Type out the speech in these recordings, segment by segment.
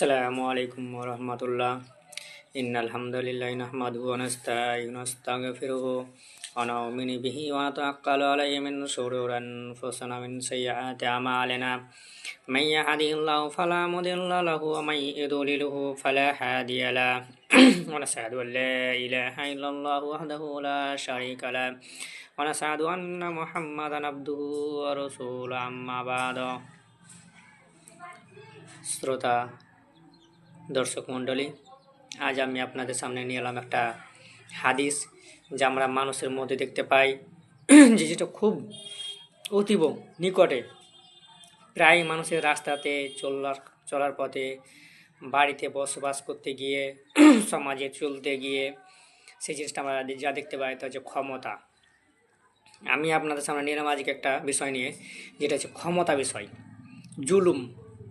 আসসালামু আলাইকুম ওয়া রাহমাতুল্লাহ। ইন্নাল হামদালিল্লাহি নাহমাদুহু ওয়া নাস্তাঈনুহু ওয়া নাস্তাগফিরুহু ওয়া নু'মিনু বিহি ওয়া নাতাওয়াক্কালু আলাইহি মিন শুরুরি আনফুসিনা মিন sayyi'ati a'malina may yahdihillahu fala mudilla lahu wa may yudlilhu fala hadiya lahu wa nashhadu an la ilaha illallah wahdahu la sharika lahu wa nashhadu anna muhammadan abduhu wa rasuluhu amma ba'du। শ্রোতা দর্শক মণ্ডলী, আজ আমি আপনাদের সামনে নিয়ে এলাম একটা হাদিস যা আমরা মানুষের মধ্যে দেখতে পাই, যেটা খুব অতীব নিকটে। প্রায় মানুষের রাস্তাতে চলার পথে, বাড়িতে বসবাস করতে গিয়ে, সমাজে চলতে গিয়ে সেই জিনিসটা আমরা যা দেখতে পাই তা হচ্ছে ক্ষমতা। আমি আপনাদের সামনে নিয়ে এলাম আজকে একটা বিষয় নিয়ে, যেটা হচ্ছে ক্ষমতা বিষয়, জুলুম,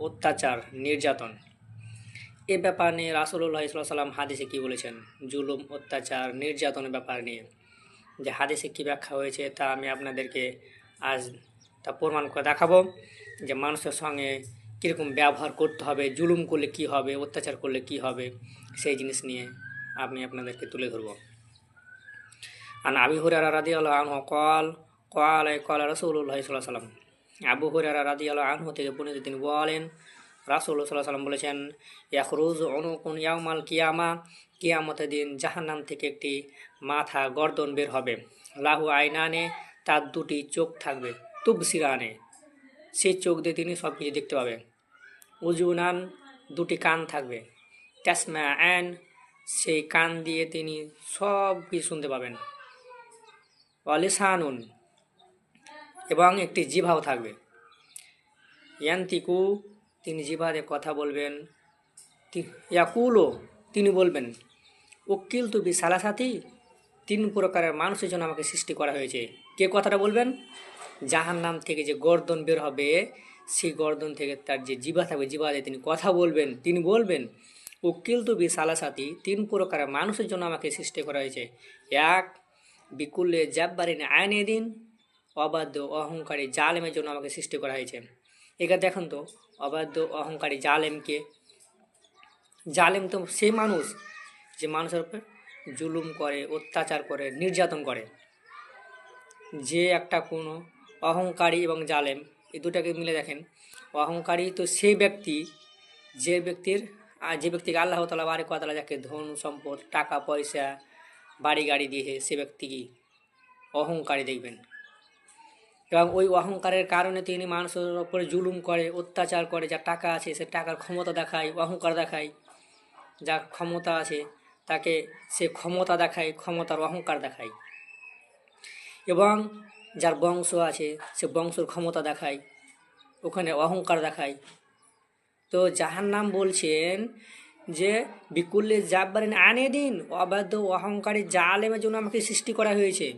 অত্যাচার, নির্যাতন। এ ব্যাপার নিয়ে রাসূলুল্লাহ সাল্লাল্লাহু আলাইহি ওয়াসাল্লাম হাদিসে কী বলেছেন, জুলুম, অত্যাচার, নির্যাতনের ব্যাপার নিয়ে যে হাদিসে কী ব্যাখ্যা হয়েছে তা আমি আপনাদেরকে আজ তা প্রমাণ করে দেখাবো, যে মানুষের সঙ্গে কীরকম ব্যবহার করতে হবে, জুলুম করলে কি হবে, অত্যাচার করলে কি হবে, সেই জিনিস নিয়ে আমি আপনাদেরকে তুলে ধরব। আর আবু হুরায়রা রাদিয়াল্লাহু আনহু ক্বালা রাসূলুল্লাহ সাল্লাল্লাহু আলাইহি ওয়াসাল্লাম, আবু হুরায়রা রাদিয়াল্লাহু আনহু থেকে বর্ণিত, তিনি বলেন, রাসূলুল্লাহ সাল্লাল্লাহু আলাইহি ওয়াসাল্লাম বলেছেন, ইয়াখরুজু উনুকুন ইয়াউমাল কিয়ামা, কিয়ামতের দিন জাহান্নাম থেকে একটি মাথা, গর্দন বের হবে। লাহু আইনানে, তার দুটি চোখ থাকবে। তুবসিরানে, সেই চোখ দিয়ে তিনি সব কিছু দেখতে পাবেন। উজুনান, দুটি কান থাকবে। তাসমা আন, সেই কান দিয়ে তিনি সব কিছু শুনতে পাবেন। ওয়ালিসানুন, এবং একটি জিভাও থাকবে। ইয়ান্তিকু, তিনি জিভাতে কথা বলবেন। ইয়াকুলো, তিনি বলবেন, উকিল তুবি সালাসাতি, তিন প্রকারের মানুষের জন্য আমাকে সৃষ্টি করা হয়েছে। কে কথাটা বলবেন? জাহান্নাম থেকে যে গর্দন বের হবে, সেই গর্দন থেকে তার যে জিভা থাকবে, জিভাতে তিনি কথা বলবেন। তিনি বলবেন, উকিল তুবি সালাসাতি, তিন প্রকারের মানুষের জন্য আমাকে সৃষ্টি করা হয়েছে। এক, বিকুল্লে জাব্বারিন আইনে দিন, অবাধ্য অহংকারী জালেমের জন্য আমাকে সৃষ্টি করা হয়েছে। এখানে দেখুন তো, অবাধ্য অহংকারী জালেমকে, জালেম তো সেই মানুষ যে মানুষের উপর জুলুম করে, অত্যাচার করে, নির্যাতন করে। যে একটা কোনো অহংকারী এবং জালেম, এই দুটাকে মিলে দেখেন, অহংকারী তো সেই ব্যক্তি যে ব্যক্তিকে আল্লাহ তাআলা বারিক ওয়া তাআলা যাকে ধন সম্পদ, টাকা পয়সা, বাড়ি গাড়ি দিয়েছে, সে ব্যক্তি কি অহংকারী দেখবেন। এবং ওই অহংকারের কারণে তিনি মানুষের ওপরে জুলুম করে, অত্যাচার করে। যার টাকা আছে সে টাকার ক্ষমতা দেখায়, অহংকার দেখায়। যার ক্ষমতা আছে তাকে সে ক্ষমতা দেখায়, ক্ষমতার অহংকার দেখায়। এবং যার বংশ আছে সে বংশের ক্ষমতা দেখায়, ওখানে অহংকার দেখায়। তো জাহান্নাম বলছেন যে বিকুল্লে জাব্বারিন আনে দিন, অবাধ্য অহংকারী জালেমের জন্য আমাকে সৃষ্টি করা হয়েছে।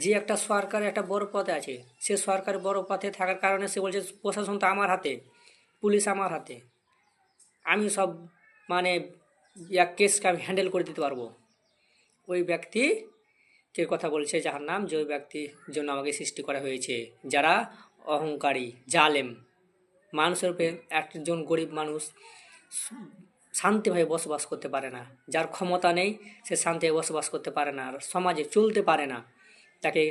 যে একটা সরকার একটা বড় পদে আছে, সে সরকার বড় পদে থাকার কারণে সে বলছে প্রশাসন তো আমার হাতে, পুলিশ আমার হাতে, আমি সব এক কেসকে আমি হ্যান্ডেল করে দিতে পারবো। ওই ব্যক্তিকে কথা বলছে জাহান্নাম, যে ওই ব্যক্তির জন্য আমাকে সৃষ্টি করা হয়েছে। যারা অহংকারী জালেম, মানুষের উপরে, একজন গরিব মানুষ শান্তিভাবে বসবাস করতে পারে না। যার ক্ষমতা নেই সে শান্তিভাবে বসবাস করতে পারে না, আর সমাজে চলতে পারে না। তাকে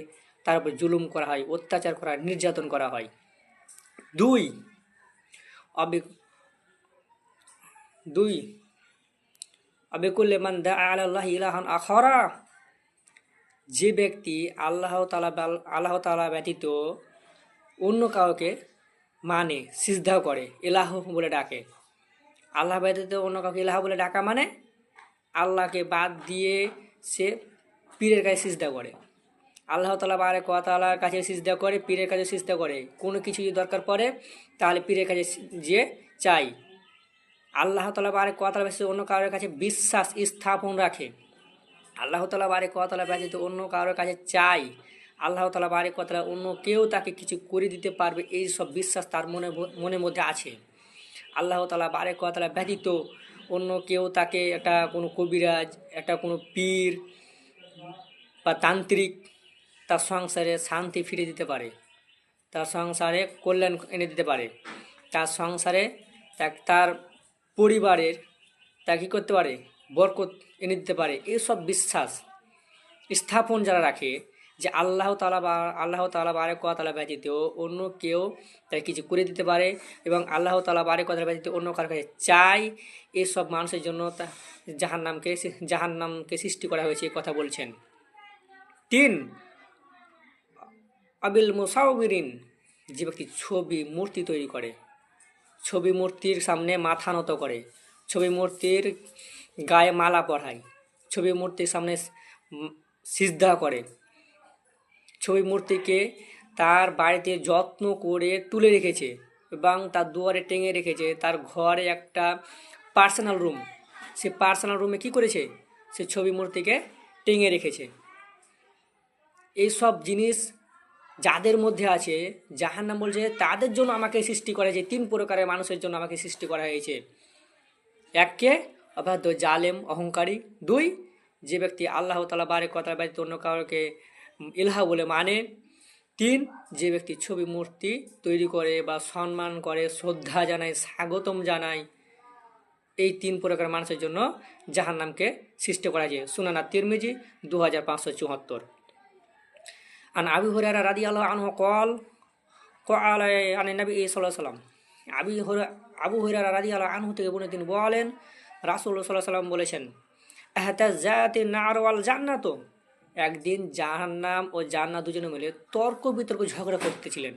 তার উপর জুলুম করা হয়, অত্যাচার করা হয়, নির্যাতন করা হয়। দুই, আবিকুল্লে মান দা আলাল্লাহি ইলাহান আখারা, যে ব্যক্তি আল্লাহ তাআলা ব্যতীত অন্য কাউকে মানে সিজদা করে, ইলাহ বলে ডাকে। আল্লাহ ব্যতীত অন্য কাউকে ইলাহ বলে ডাকা মানে আল্লাহকে বাদ দিয়ে সে পীরের কাছে সিজদা করে। আল্লাহ তাআলা বারিক ওয়া তাআলার কাছে সিজদা করে, পীরের কাছে সিজদা করে। কোনো কিছু যদি দরকার পড়ে তাহলে পীরের কাছে যে চাই। আল্লাহ তাআলা বারিক ওয়া তাআলা ব্যতীত অন্য কারোর কাছে বিশ্বাস স্থাপন রাখে। আল্লাহ তাআলা বারিক ওয়া তাআলা ব্যতীত অন্য কারোর কাছে চাই। আল্লাহ তাআলা বারিক ওয়া তাআলা অন্য কেউ তাকে কিছু করে দিতে পারবে, এই সব বিশ্বাস তার মনের মধ্যে আছে। আল্লাহ তাআলা বারিক ওয়া তাআলা ব্যতীত অন্য কেউ তাকে একটা কোনো কবিরাজ, একটা কোনো পীর বা তান্ত্রিক তার সংসারে শান্তি ফিরে দিতে পারে, তার সংসারে কল্যাণ এনে দিতে পারে, তার সংসারে তার পরিবারের তা কী করতে পারে, বরকত এনে দিতে পারে। এসব বিশ্বাস স্থাপন যারা রাখে যে আল্লাহ তাআলা বারেক ওয়া তাআলা ব্যতীত অন্য কেউ তাই কিছু করে দিতে পারে এবং আল্লাহ তাআলা বারেক ওয়া তাআলা ব্যতীত অন্য কারো কাছে চাই, এসব মানুষের জন্য জাহান্নামকে সৃষ্টি করা হয়েছে, এই কথা বলছেন। 3 আবিল মুসাউবিরিন, যে ব্যক্তি ছবি মূর্তি তৈরি করে, ছবি মূর্তির সামনে মাথা নত করে, ছবি মূর্তির গায়ে মালা পরায়, ছবি মূর্তির সামনে সিজদা করে, ছবি মূর্তিকে তার বাড়িতে যত্ন করে তুলে রেখেছে এবং তার দুয়ারে টেঙে রেখেছে, তার ঘরে একটা পার্সোনাল রুম, সে পার্সোনাল রুমে কি করেছে, সে ছবি মূর্তিকে টেঙে রেখেছে। এইসব জিনিস যাদের মধ্যে আছে, জাহান্নাম বলছে তাদের জন্য আমাকে সৃষ্টি করা হয়েছে। 3 প্রকারের মানুষের জন্য আমাকে সৃষ্টি করা হয়েছে। 1 অবাধ্য জালেম অহংকারী, 2 যে ব্যক্তি আল্লাহ তাআলা বারেক ওয়া তাআলা ব্যতীত অন্য কাউকে ইলাহ বলে মানে, 3 যে ব্যক্তি ছবি মূর্তি তৈরি করে বা সম্মান করে, শ্রদ্ধা জানায়, স্বাগতম জানায়। এই 3 প্রকার মানুষের জন্য জাহান্নামকে সৃষ্টি করা হয়েছে। সুনান তিরমিজি 2574। আন আবি হুরায়রা রাদিয়াল্লাহু আনহু ক্বাল ক্বালা আন নবী সাল্লাল্লাহু আলাইহি ওয়াসাল্লাম, আবু হুরায়রা রাদিয়াল্লাহু আনহু থেকে তিনি বলেন রাসূলুল্লাহ সাল্লাল্লাহু আলাইহি ওয়াসাল্লাম বলেছেন, ইহতাজাতিন নার ওয়াল জান্নাত, একদিন জাহান্নাম ও জান্নাত দুজনে মিলে তর্ক বিতর্ক ঝগড়া করতেছিলেন।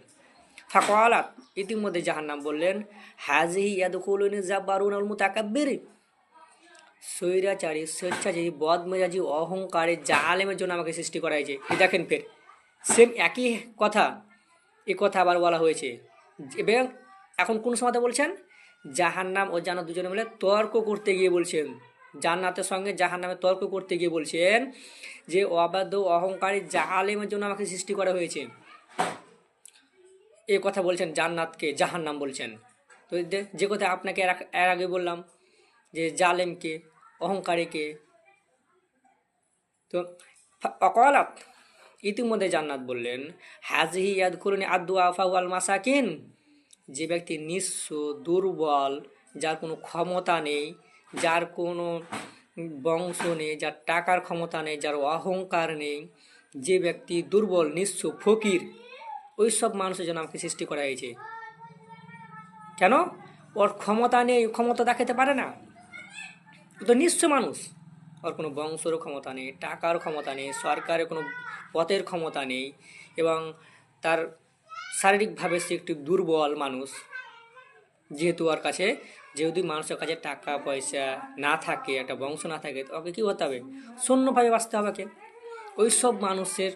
ফাকালাত, ইতিমধ্যে জাহান্নাম বললেন, হাযিহি ইয়াদখুলুনি জাব্বারুন আল মুতাকাব্বির, স্বৈরাচারী, স্বেচ্ছাচারী, বদমেজাজি, অহংকারী, জালেমের জন্য আমাকে সৃষ্টি করা হয়েছে। দেখেন ফের সেম একই কথা, এই কথা আবার বলা হয়েছে। এবং এখন কোন সময়তে বলছেন, জাহান্নাম ও জান্নাত দুজনে মিলে তর্ক করতে গিয়ে বলছেন, জান্নাতের সঙ্গে জাহান্নামে তর্ক করতে গিয়ে বলছেন যে অবাধ্য অহংকারী জালেমের জন্য আমাকে সৃষ্টি করা হয়েছে। এই কথা বলছেন, জান্নাতকে জাহান্নাম বলছেন। তো যে কথা আপনাকে এর আগে বললাম যে জালেমকে, অহংকারীকে। তো অকালাত, ইতিমধ্যে জান্নাত বললেন, হাযিহি ইয়াদখুলুনি আদ-দুআফা ওয়াল মাসাকিন, যে ব্যক্তি নিঃস্ব, দুর্বল, যার কোনো ক্ষমতা নেই, যার কোনো বংশ নেই, যার টাকার ক্ষমতা নেই, যার অহংকার নেই, যে ব্যক্তি দুর্বল, নিঃস্ব, ফকির, ওই সব মানুষের জন্য আমাকে সৃষ্টি করা হয়েছে। কেন? ওর ক্ষমতা নেই, ক্ষমতা দেখাতে পারে না, ও তো নিঃস্ব মানুষ, ওর কোনো বংশেরও ক্ষমতা নেই, টাকার ক্ষমতা নেই, সরকারের কোনো পথের ক্ষমতা নেই এবং তার শারীরিকভাবে সে একটি দুর্বল মানুষ। যেহেতু মানুষের কাছে টাকা পয়সা না থাকে, একটা বংশ না থাকে, তো ওকে কী হতে হবে, শূন্যভাবে বাঁচতে হবে ওকে। ওই সব মানুষের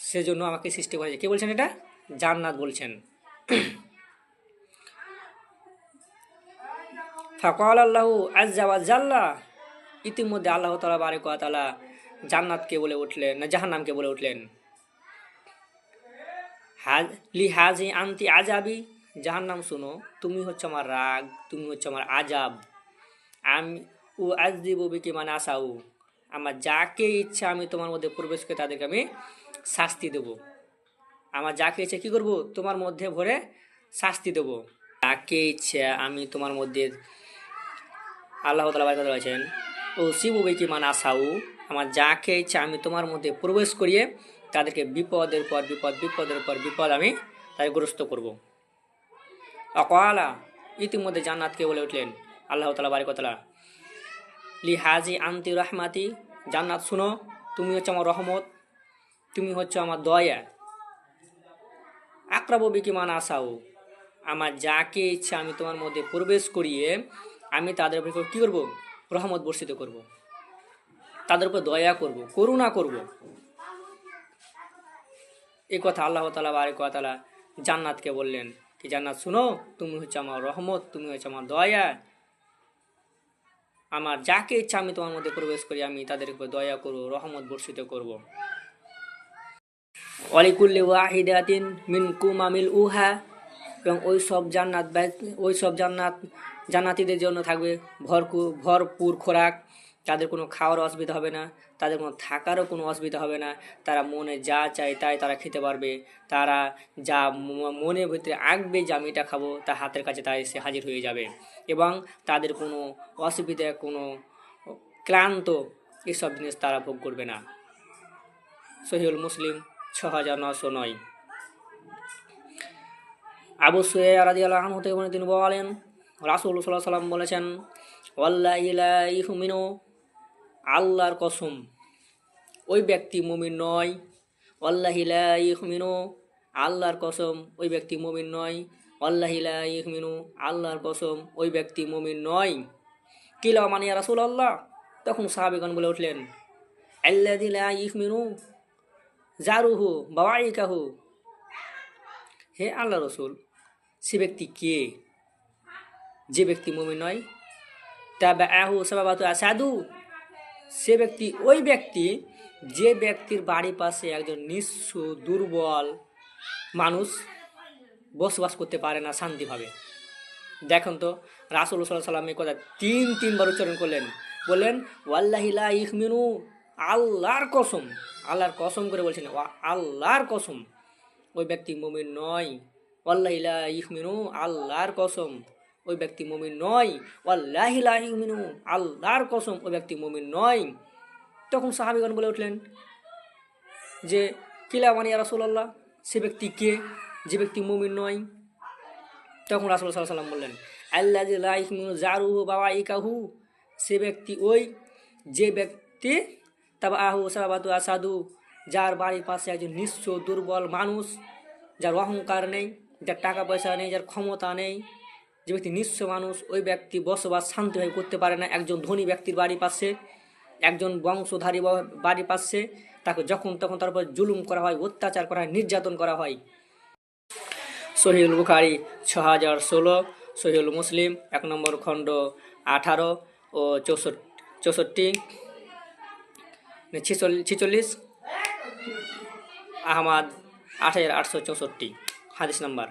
সেজন্য আমাকে সৃষ্টি করেছে। কে বলছেন এটা? জান্নাত বলছেন। ফাকাল আল্লাহু আযজা ওয়া জাল্লা, ইতিমধ্যে আল্লাহ তাআলা বারেক ওয়া তাআলা জান্নাতকে বলে উঠলেন, না জাহান্নামকে বলে উঠলেন, লিহাজি আনতি আজাবি, জাহান্নাম শুনো, তুমি হচ্ছে আমার রাগ, তুমি হচ্ছে আমার আজাব। আমি ও আযযিবু বিকি মান আশাউ, আমার যাকে ইচ্ছা আমি তোমার মধ্যে প্রবেশ করে তাদেরকে আমি শাস্তি দেব। আমার যাকে ইচ্ছা কী করবো, তোমার মধ্যে ভরে শাস্তি দেব। যাকে ইচ্ছা আমি তোমার মধ্যে, আল্লাহ তাআলা বলেছেন, ও সিবু বিকি মান আশাউ, আমার যাকে ইচ্ছা আমি তোমার মধ্যে প্রবেশ করিয়ে তাদেরকে বিপদের পর বিপদ, বিপদের পর বিপদ আমি তাদের গ্রস্ত করব। অকালা, ইতিমধ্যে জান্নাতকে বলে উঠলেন আল্লাহ তাআলা বারেক ওয়া তাআলা, লিহাজি আনতি রাহমাতি, জান্নাত শুনো, তুমি হচ্ছে আমার রহমত, তুমি হচ্ছে আমার দয়া। আকরাবু বিকি মান আশাউ, আমার যাকে ইচ্ছা আমি তোমার মধ্যে প্রবেশ করিয়ে আমি তাদের উপর কী করবো, রহমত বর্ষিত করব, তাদের উপর দয়া করব, করুণা করব। এই কথা আল্লাহ তাআলা বারেক ওয়া তাআলা জান্নাতকে বললেন কি, জান্নাত শুনো, তুমি হচ্ছে আমার রহমত, তুমি হচ্ছে আমার দয়া। আমার যাকে ইচ্ছা আমি তোমার মধ্যে প্রবেশ করি, আমি তাদের উপর দয়া করব, রহমত বর্ষিত করব। ওয়ালিকুল্লি ওয়াহিদাতিন মিনকুম আমিল উহা, এবং ওই সব জান্নাতীদের জন্য থাকবে ভরপুর খোরাক, তাদের কোনো খাওয়ার অসুবিধা হবে না, তাদের কোনো থাকারও কোনো অসুবিধা হবে না। তারা মনে যা চায় তাই তারা খেতে পারবে। তারা যা মনের ভিতরে আঁকবে যে আমি এটা খাবো, তা হাতের কাছে তাই এসে হাজির হয়ে যাবে। এবং তাদের কোনো অসুবিধা, কোনো ক্লান্ত এসব জিনিস তারা ভোগ করবে না। সহিহুল মুসলিম 6909। আবু সুয়াইয়া রাদিয়াল্লাহু আনহু থেকে তিনি বলেন, রাসূল সাল্লাল্লাহু আলাইহি ওয়াসাল্লাম বলেছেন, ওয়াল্লাহি লা ইউমিনু, আল্লাহর কসম ওই ব্যক্তি মুমিন নয়। ওয়াল্লাহি লা ইউমিনু, আল্লাহর কসম ওই ব্যক্তি মুমিন নয়। ওয়াল্লাহি লা ইউমিনু, আল্লাহর কসম ওই ব্যক্তি মুমিন নয়। কিলা মান ইয়া রাসূলুল্লাহ, তখন সাহাবীগণ বলে উঠলেন, আল্লাযী লা ইউমিনু জারুহু বাওয়াইকাহু, হে আল্লাহ রসুল, সে ব্যক্তি কে যে ব্যক্তি মুমিন নয়? তাবাআহু সাবাবাতু আসাদু, সে ব্যক্তি ওই ব্যক্তি যে ব্যক্তির বাড়ির পাশে একজন নিঃস্ব দুর্বল মানুষ বসবাস করতে পারে না শান্তিভাবে। দেখুন তো, রাসূল সাল্লাল্লাহু আলাইহি ওয়াসাল্লাম এই কথা তিনবার উচ্চারণ করলেন, বললেন ওয়াল্লাহি লা ইউমিনু, আল্লাহর কসম, আল্লাহর কসম করে বলছেন, আল্লাহর কসম ওই ব্যক্তি মুমিন নয়। ওয়াল্লাহি লা ইউমিনু, আল্লাহর কসম ওই ব্যক্তি মুমিন নয়। ওয়াল্লাহি লা ইউমিনু, আল্লাহর কসম ওই ব্যক্তি মুমিন নয়। তখন সাহাবীগণ বলে উঠলেন যে কিলা মান ইয়া রাসূলুল্লাহ, সে ব্যক্তি কে যে ব্যক্তি মুমিন নয়? তখন রাসূল সাল্লাল্লাহু আলাইহি ওয়াসাল্লাম বললেন, আল্লাযী লা ইউমিনু জারুহু বাওয়াইকাহু, সে ব্যক্তি ওই যে ব্যক্তি তাবাআহু সাবাবাতু আসাদু, যার বাড়ির পাশে একজন নিঃস্ব দুর্বল মানুষ, যার অহংকার নেই, যার টাকা পয়সা নেই, যার ক্ষমতা নেই, যে ব্যক্তি নিঃস্ব মানুষ, ওই ব্যক্তি বসবাস শান্তিভাবে করতে পারে না একজন ধনী ব্যক্তির বাড়ির পাশে, একজন বংশধারী বাড়ির পাশে। তাকে যখন তখন তার উপর জুলুম করা হয়, অত্যাচার করা হয়, নির্যাতন করা হয়। সহিহুল বুখারী 6016, সহিহুল মুসলিম 1 নম্বর খণ্ড 18 ও 64, 46, আহমদ 8864 হাদিস নাম্বার।